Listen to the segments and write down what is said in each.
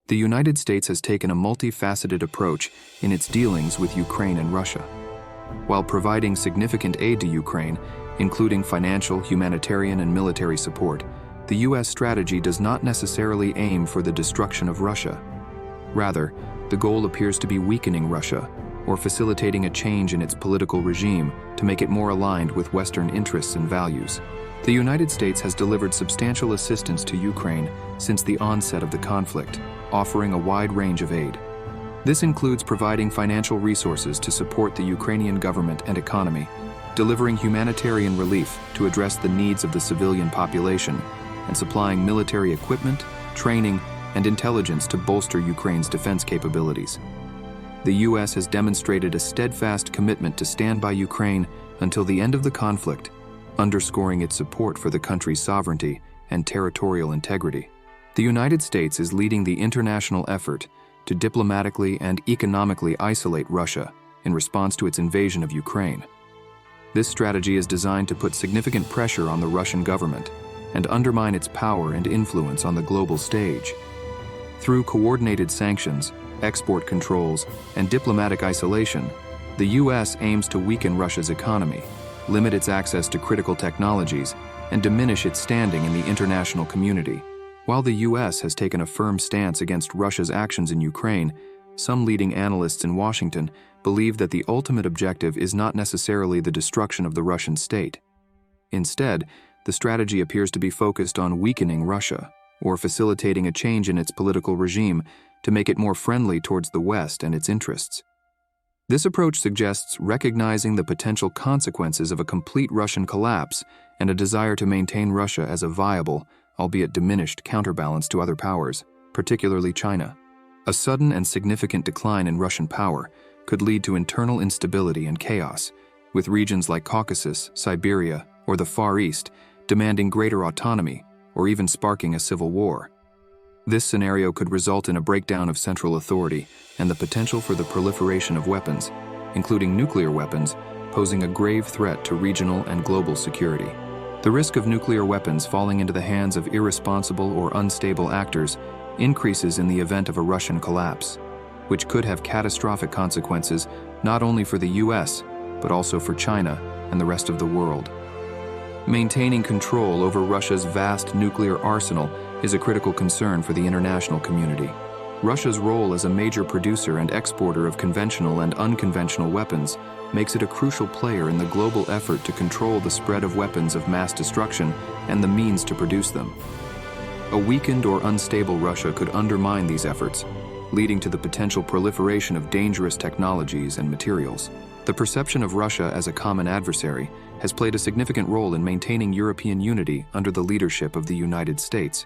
The United States has taken a multifaceted approach in its dealings with Ukraine and Russia. While providing significant aid to Ukraine, including financial, humanitarian, and military support, the U.S. strategy does not necessarily aim for the destruction of Russia. Rather, the goal appears to be weakening Russia, or facilitating a change in its political regime to make it more aligned with Western interests and values. The United States has delivered substantial assistance to Ukraine since the onset of the conflict, offering a wide range of aid. This includes providing financial resources to support the Ukrainian government and economy, delivering humanitarian relief to address the needs of the civilian population, and supplying military equipment, training, and intelligence to bolster Ukraine's defense capabilities. The U.S. has demonstrated a steadfast commitment to stand by Ukraine until the end of the conflict, underscoring its support for the country's sovereignty and territorial integrity. The United States is leading the international effort to diplomatically and economically isolate Russia in response to its invasion of Ukraine. This strategy is designed to put significant pressure on the Russian government and undermine its power and influence on the global stage. Through coordinated sanctions, export controls, and diplomatic isolation, the U.S. aims to weaken Russia's economy, limit its access to critical technologies, and diminish its standing in the international community. While the U.S. has taken a firm stance against Russia's actions in Ukraine, some leading analysts in Washington believe that the ultimate objective is not necessarily the destruction of the Russian state. Instead, the strategy appears to be focused on weakening Russia, or facilitating a change in its political regime to make it more friendly towards the West and its interests. This approach suggests recognizing the potential consequences of a complete Russian collapse and a desire to maintain Russia as a viable, albeit diminished, counterbalance to other powers, particularly China. A sudden and significant decline in Russian power could lead to internal instability and chaos, with regions like Caucasus, Siberia, or the Far East demanding greater autonomy or even sparking a civil war. This scenario could result in a breakdown of central authority and the potential for the proliferation of weapons, including nuclear weapons, posing a grave threat to regional and global security. The risk of nuclear weapons falling into the hands of irresponsible or unstable actors increases in the event of a Russian collapse, which could have catastrophic consequences not only for the U.S., but also for China and the rest of the world. Maintaining control over Russia's vast nuclear arsenal is a critical concern for the international community. Russia's role as a major producer and exporter of conventional and unconventional weapons makes it a crucial player in the global effort to control the spread of weapons of mass destruction and the means to produce them. A weakened or unstable Russia could undermine these efforts, leading to the potential proliferation of dangerous technologies and materials. The perception of Russia as a common adversary has played a significant role in maintaining European unity under the leadership of the United States.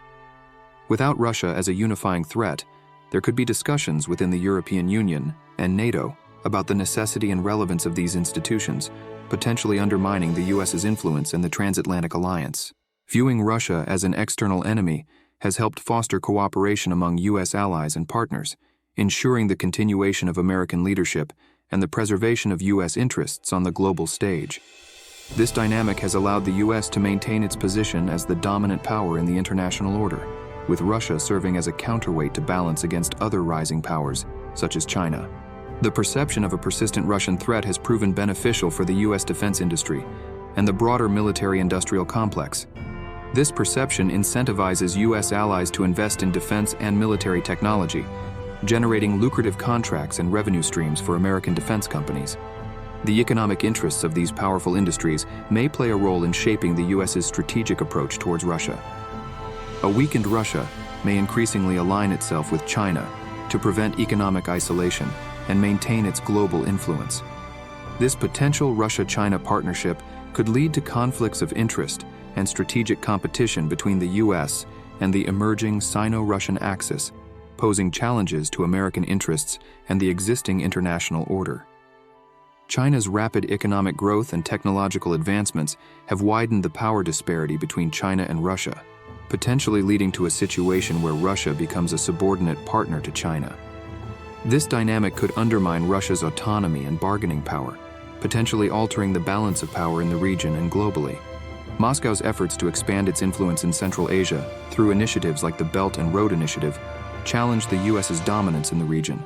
Without Russia as a unifying threat, there could be discussions within the European Union and NATO about the necessity and relevance of these institutions, potentially undermining the U.S.'s influence in the transatlantic alliance. Viewing Russia as an external enemy has helped foster cooperation among U.S. allies and partners, ensuring the continuation of American leadership and the preservation of U.S. interests on the global stage. This dynamic has allowed the U.S. to maintain its position as the dominant power in the international order, with Russia serving as a counterweight to balance against other rising powers, such as China. The perception of a persistent Russian threat has proven beneficial for the U.S. defense industry and the broader military-industrial complex. This perception incentivizes U.S. allies to invest in defense and military technology, generating lucrative contracts and revenue streams for American defense companies. The economic interests of these powerful industries may play a role in shaping the U.S.'s strategic approach towards Russia. A weakened Russia may increasingly align itself with China to prevent economic isolation and maintain its global influence. This potential Russia-China partnership could lead to conflicts of interest and strategic competition between the U.S. and the emerging Sino-Russian axis, posing challenges to American interests and the existing international order. China's rapid economic growth and technological advancements have widened the power disparity between China and Russia, potentially leading to a situation where Russia becomes a subordinate partner to China. This dynamic could undermine Russia's autonomy and bargaining power, potentially altering the balance of power in the region and globally. Moscow's efforts to expand its influence in Central Asia through initiatives like the Belt and Road Initiative challenge the US's dominance in the region.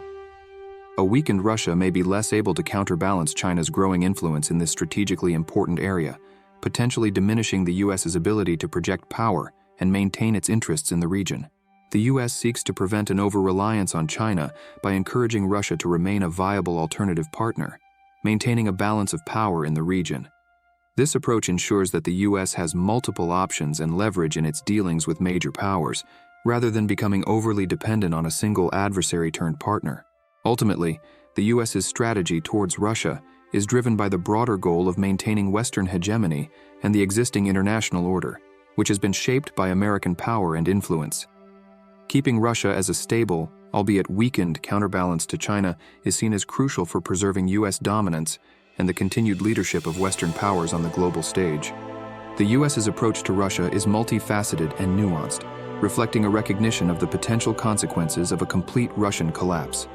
A weakened Russia may be less able to counterbalance China's growing influence in this strategically important area, potentially diminishing the US's ability to project power and maintain its interests in the region. The US seeks to prevent an over-reliance on China by encouraging Russia to remain a viable alternative partner, maintaining a balance of power in the region. This approach ensures that the US has multiple options and leverage in its dealings with major powers, rather than becoming overly dependent on a single adversary-turned-partner. Ultimately, the US's strategy towards Russia is driven by the broader goal of maintaining Western hegemony and the existing international order, which has been shaped by American power and influence. Keeping Russia as a stable, albeit weakened, counterbalance to China is seen as crucial for preserving US dominance and the continued leadership of Western powers on the global stage. The US's approach to Russia is multifaceted and nuanced, reflecting a recognition of the potential consequences of a complete Russian collapse.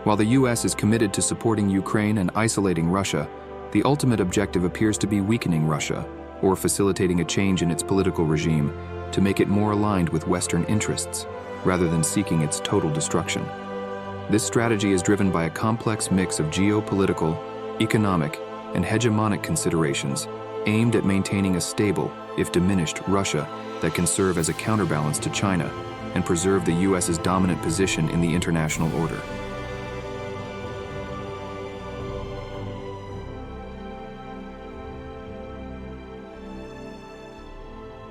While the US is committed to supporting Ukraine and isolating Russia, the ultimate objective appears to be weakening Russia, or facilitating a change in its political regime to make it more aligned with Western interests, rather than seeking its total destruction. This strategy is driven by a complex mix of geopolitical, economic, and hegemonic considerations aimed at maintaining a stable, if diminished, Russia that can serve as a counterbalance to China and preserve the US's dominant position in the international order.